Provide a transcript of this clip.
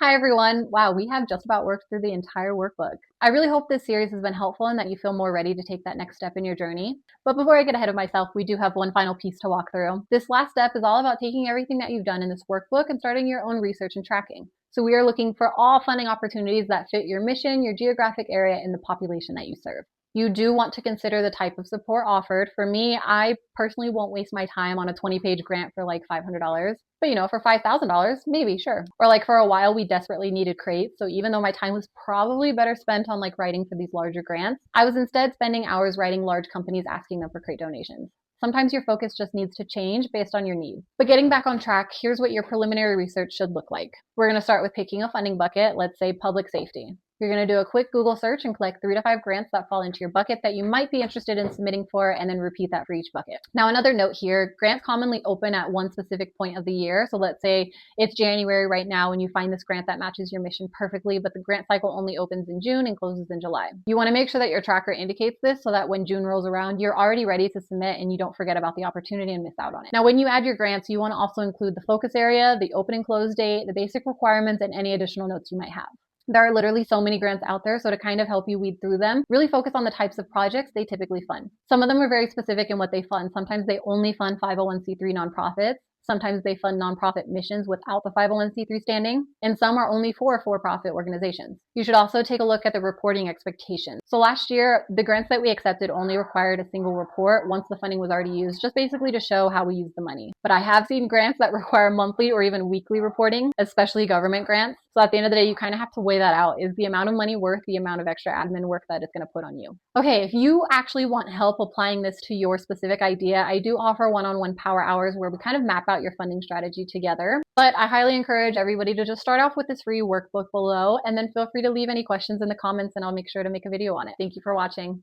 Hi everyone. Wow, we have just about worked through the entire workbook. I really hope this series has been helpful and that you feel more ready to take that next step in your journey. But before I get ahead of myself, we do have one final piece to walk through. This last step is all about taking everything that you've done in this workbook and starting your own research and tracking. So we are looking for all funding opportunities that fit your mission, your geographic area, and the population that you serve. You do want to consider the type of support offered. For me, I personally won't waste my time on a 20-page grant for like $500. But for $5,000, maybe, sure. Or like for a while, we desperately needed crates. So even though my time was probably better spent on like writing for these larger grants, I was instead spending hours writing large companies asking them for crate donations. Sometimes your focus just needs to change based on your needs. But getting back on track, here's what your preliminary research should look like. We're going to start with picking a funding bucket, let's say public safety. You're going to do a quick Google search and collect 3 to 5 grants that fall into your bucket that you might be interested in submitting for, and then repeat that for each bucket. Now, another note here, grants commonly open at one specific point of the year. So let's say it's January right now and you find this grant that matches your mission perfectly, but the grant cycle only opens in June and closes in July. You want to make sure that your tracker indicates this so that when June rolls around, you're already ready to submit and you don't forget about the opportunity and miss out on it. Now, when you add your grants, you want to also include the focus area, the open and close date, the basic requirements, and any additional notes you might have. There are literally so many grants out there, so to kind of help you weed through them, really focus on the types of projects they typically fund. Some of them are very specific in what they fund. Sometimes they only fund 501c3 nonprofits. Sometimes they fund nonprofit missions without the 501c3 standing, and some are only for-profit organizations. You should also take a look at the reporting expectations. So last year, the grants that we accepted only required a single report once the funding was already used, just basically to show how we used the money. But I have seen grants that require monthly or even weekly reporting, especially government grants. So at the end of the day, you kind of have to weigh that out. Is the amount of money worth the amount of extra admin work that it's going to put on you? Okay, if you actually want help applying this to your specific idea, I do offer one-on-one power hours where we kind of map out your funding strategy together. But I highly encourage everybody to just start off with this free workbook below, and then feel free to leave any questions in the comments and I'll make sure to make a video on it. Thank you for watching.